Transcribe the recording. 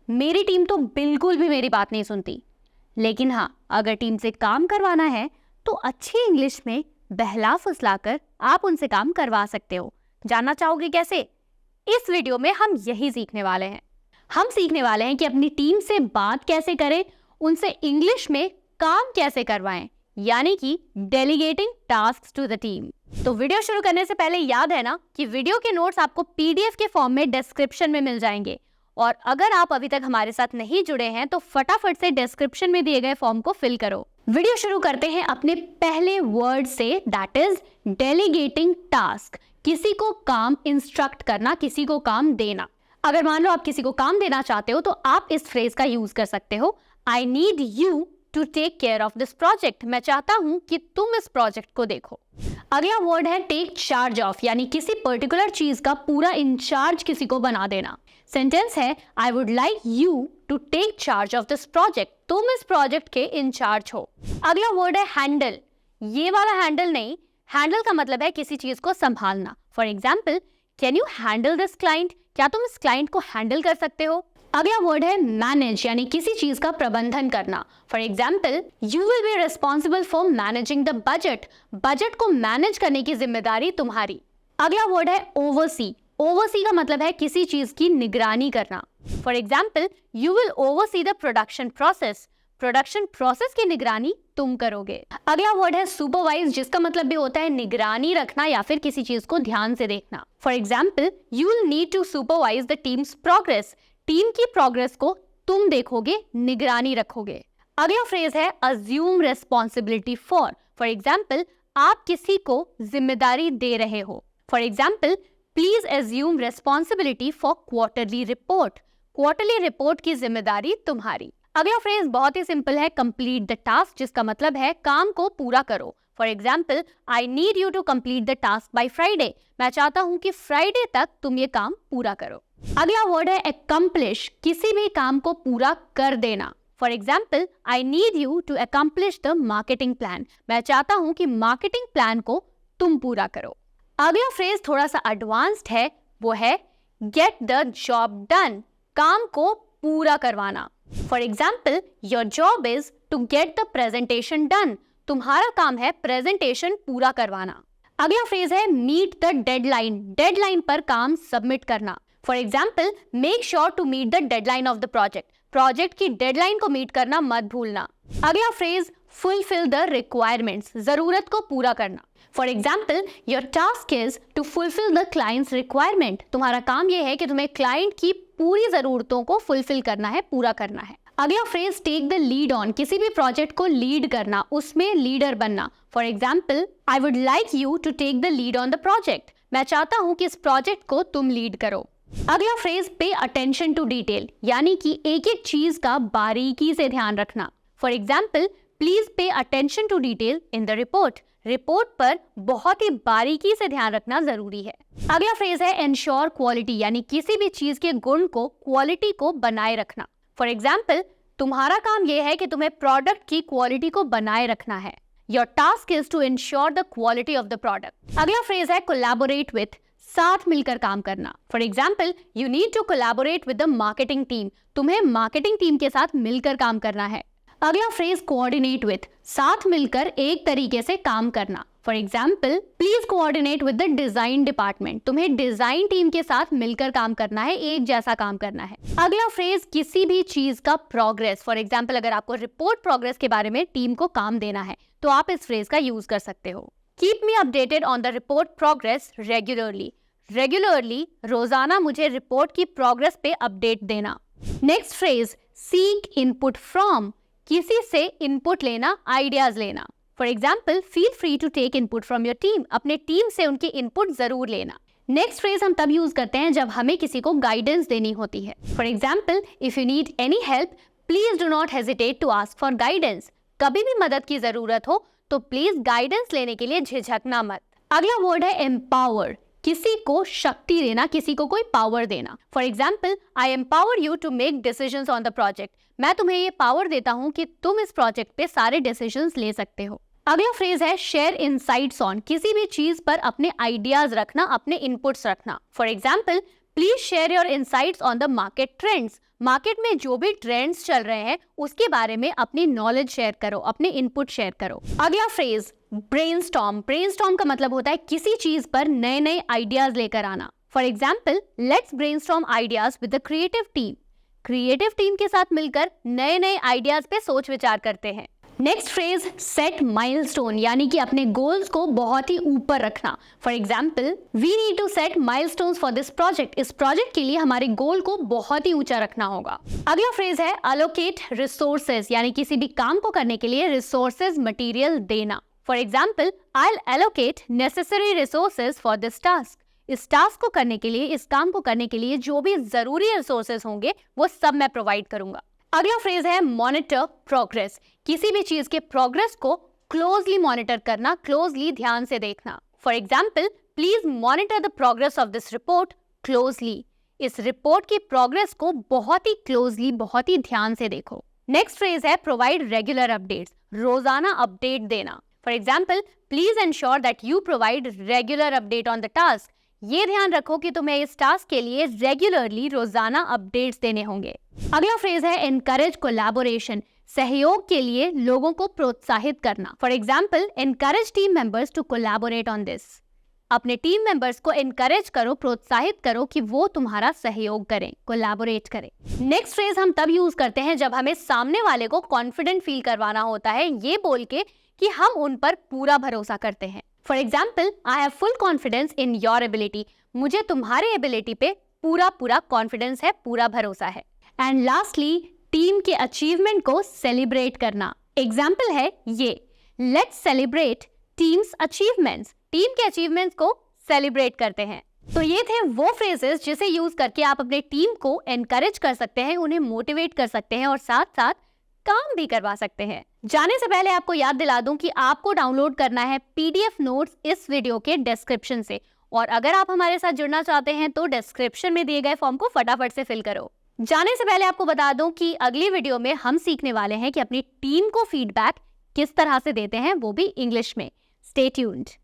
मेरी टीम तो बिल्कुल भी मेरी बात नहीं सुनती। लेकिन हाँ, अगर टीम से काम करवाना है तो अच्छी इंग्लिश में बहला फुसलाकर आप उनसे काम करवा सकते हो। जानना चाहोगे कैसे? इस वीडियो में हम यही सीखने वाले हैं। हम सीखने वाले हैं कि अपनी टीम से बात कैसे करें, उनसे इंग्लिश में काम कैसे करवाएं, यानी कि delegating tasks to the team. तो वीडियो शुरू करने से पहले याद है ना कि वीडियो के नोट्स आपको पीडीएफ के फॉर्म में डिस्क्रिप्शन में मिल जाएंगे। और अगर आप अभी तक हमारे साथ नहीं जुड़े हैं तो फटाफट से डिस्क्रिप्शन में दिए गए फॉर्म को फिल करो। वीडियो शुरू करते हैं अपने पहले वर्ड से, दैट इज डेलीगेटिंग टास्क। किसी को काम इंस्ट्रक्ट करना, किसी को काम देना। अगर मान लो आप किसी को काम देना चाहते हो तो आप इस फ्रेज का यूज कर सकते हो, I need you to take care of this project. मैं चाहता हूं कि तुम इस प्रोजेक्ट को देखो। अगला वर्ड है टेक चार्ज ऑफ, यानी किसी पर्टिकुलर चीज का पूरा इंचार्ज किसी को बना देना। सेंटेंस है I would like you to take charge of this project. तुम इस प्रोजेक्ट के इंचार्ज हो। अगला वर्ड है हैंडल। ये वाला हैंडल नहीं, हैंडल का मतलब है किसी चीज को संभालना। For example, can you handle this client? क्या तुम इस क्लाइंट को हैंडल कर सकते हो? अगला वर्ड है मैनेज, यानी किसी चीज का प्रबंधन करना। For example, you will be responsible for managing the budget. Budget को मैनेज करने की जिम्मेदारी तुम्हारी। अगला वर्ड है ओवरसी। ओवरसी का मतलब है किसी चीज की निगरानी करना। For example, you will oversee the production process. Production process की निगरानी तुम करोगे। अगला वर्ड है सुपरवाइज, जिसका मतलब भी होता है निगरानी रखना या फिर किसी चीज को ध्यान से देखना। For example, you will need to supervise the team's progress. Team की प्रोग्रेस को तुम देखोगे, निगरानी रखोगे। अगला फ्रेज है assume responsibility for. For example, आप किसी को जिम्मेदारी दे रहे हो। For example, please assume responsibility for quarterly report. Quarterly report की जिम्मेदारी तुम्हारी। अगला फ्रेज बहुत ही सिंपल है, कंप्लीट द टास्क, जिसका मतलब है काम को पूरा करो। For example, I need you to complete the task by Friday. मैं चाहता हूं कि फ्राइडे तक तुम ये काम पूरा करो। अगला वर्ड है accomplish, किसी भी काम को पूरा कर देना। For example, I need you to accomplish the marketing plan. मैं चाहता हूं कि मार्केटिंग प्लान को तुम पूरा करो। अगला फ्रेज थोड़ा सा एडवांस्ड है, वो है गेट द जॉब डन, काम को पूरा करवाना। For example, your job is to get the presentation done. तुम्हारा काम है प्रेजेंटेशन पूरा करवाना। अगला फ्रेज है मीट द डेडलाइन। डेडलाइन पर काम सबमिट करना। For example, make sure to meet the deadline of the project. Project की डेडलाइन को मीट करना मत भूलना। अगला फ्रेज फुलफिल द रिक्वायरमेंट्स, जरूरत को पूरा करना। For example, your task is to fulfil the clients requirement. तुम्हारा काम यह है कि तुम्हें क्लाइंट की पूरी जरूरतों को फुलफिल करना है, पूरा करना है। अगला phrase take the lead on, किसी भी प्रोजेक्ट को लीड करना, उसमें लीडर बनना। For example, I would like you to take the lead on the project. मैं चाहता हूं कि इस प्रोजेक्ट को तुम लीड करो। अगला फ्रेज पे अटेंशन टू डिटेल, यानी कि एक एक चीज का बारीकी से ध्यान रखना। For example, please pay attention to detail in the report. Report पर बहुत ही बारीकी से ध्यान रखना जरूरी है। अगला फ्रेज है एंश्योर क्वालिटी, यानी किसी भी चीज के गुण को, क्वालिटी को बनाए रखना। फॉर एग्जाम्पल, तुम्हारा काम यह है कि तुम्हें प्रोडक्ट की क्वालिटी को बनाए रखना है। Your task is to ensure the quality of the product. अगला फ्रेज है कोलैबोरेट विथ, साथ मिलकर काम करना। For example, you need to collaborate with the marketing team. तुम्हें मार्केटिंग टीम के साथ मिलकर काम करना है। अगला फ्रेज कोऑर्डिनेट विथ, साथ मिलकर एक तरीके से काम करना। For example, please coordinate with the design department. तुम्हें डिजाइन टीम के साथ मिलकर काम करना है, एक जैसा काम करना है। अगला फ्रेज किसी भी चीज का प्रोग्रेस। फॉर एग्जाम्पल, अगर आपको रिपोर्ट प्रोग्रेस के बारे में टीम को काम देना है तो आप इस फ्रेज का यूज कर सकते हो। Keep me updated on the report progress regularly. Regularly, रोजाना मुझे रिपोर्ट की प्रोग्रेस पे अपडेट देना। Next phrase seek input from, किसी से इनपुट लेना, आइडियाज लेना। For example, feel free to take input from your team. अपने टीम से उनकी इनपुट जरूर लेना। नेक्स्ट फ्रेज हम तब यूज करते हैं जब हमें किसी को गाइडेंस देनी होती है। For example, if you need any help please do not hesitate to ask for guidance. कभी भी मदद की जरूरत हो तो प्लीज गाइडेंस लेने के लिए झिझकना मत। अगला वर्ड है एम्पावर, किसी को शक्ति देना, किसी को कोई पावर देना। For example, I empower you to make decisions on the project. मैं तुम्हें ये पावर देता हूं कि तुम इस प्रोजेक्ट पे सारे डिसीजंस ले सकते हो। अगला फ्रेज है शेयर इनसाइट्स ऑन, किसी भी चीज पर अपने आइडियाज रखना, अपने इनपुट्स रखना। For example, please share your insights on the market trends. Market में जो भी ट्रेंड्स चल रहे हैं उसके बारे में अपनी नॉलेज शेयर करो, अपने इनपुट शेयर करो। अगला फ्रेज ब्रेनस्टॉर्म। ब्रेनस्टॉर्म का मतलब होता है किसी चीज पर नए नए आइडियाज लेकर आना। For example, let's brainstorm ideas with the creative team. Creative team के साथ मिलकर नए नए आइडियाज पे सोच विचार करते हैं। नेक्स्ट फ्रेज सेट माइलस्टोन, यानी कि अपने गोल्स को बहुत ही ऊपर रखना। For example, we need to set milestones for this project. इस प्रोजेक्ट के लिए हमारे गोल को बहुत ही ऊंचा रखना होगा। अगला फ्रेज है अलोकेट रिसोर्सेज, यानी किसी भी काम को करने के लिए रिसोर्सेज मटेरियल देना। For example, I will allocate necessary resources for this task. इस टास्क को करने के लिए, इस काम को करने के लिए जो भी जरूरी रिसोर्सेज होंगे वो सब मैं प्रोवाइड करूंगा। अगला फ्रेज है मॉनिटर प्रोग्रेस। किसी भी चीज के प्रोग्रेस को क्लोजली मॉनिटर करना, क्लोजली ध्यान से देखना। For example, please monitor the progress of this report closely. इस रिपोर्ट की प्रोग्रेस को बहुत ही क्लोजली, बहुत ही ध्यान से देखो। नेक्स्ट फ्रेज है प्रोवाइड रेगुलर अपडेट्स। रोजाना अपडेट देना। For example, please ensure that you provide regular update on the task. ये ध्यान रखो कि तुम्हें इस टास्क के लिए रेगुलरली रोजाना अपडेट्स देने होंगे। अगला फ्रेज है एनकरेज कोलैबोरेशन। सहयोग के लिए लोगों को प्रोत्साहित करना। For example, encourage team members to collaborate on this. अपने टीम मेंबर्स को एनकरेज करो, प्रोत्साहित करो कि वो तुम्हारा सहयोग करें, कोलैबोरेट करें। नेक्स्ट फ्रेज हम तब यूज करते हैं जब हमें सामने वाले को कॉन्फिडेंट फील करवाना होता है, ये बोल के कि हम उन पर पूरा भरोसा करते हैं। For example, I have full confidence in your ability. मुझे तुम्हारे एबिलिटी पे पूरा कॉन्फिडेंस है, पूरा भरोसा है। एंड लास्टली, टीम के अचीवमेंट को सेलिब्रेट करना। एग्जाम्पल है ये, let's celebrate teams achievements. Team के अचीवमेंट्स को सेलिब्रेट करते हैं। तो ये थे वो फ्रेजेस जिसे यूज करके आप अपने टीम को एनकरेज कर सकते हैं, उन्हें मोटिवेट कर सकते हैं और साथ साथ काम भी करवा सकते हैं। जाने से पहले आपको याद दिला दूं कि आपको डाउनलोड करना है पीडीएफ नोट्स इस वीडियो के डिस्क्रिप्शन से, और अगर आप हमारे साथ जुड़ना चाहते हैं तो डिस्क्रिप्शन में दिए गए फॉर्म को फटाफट से फिल करो। जाने से पहले आपको बता दूं कि अगली वीडियो में हम सीखने वाले हैं कि अपनी टीम को फीडबैक किस तरह से देते हैं, वो भी इंग्लिश में। Stay tuned.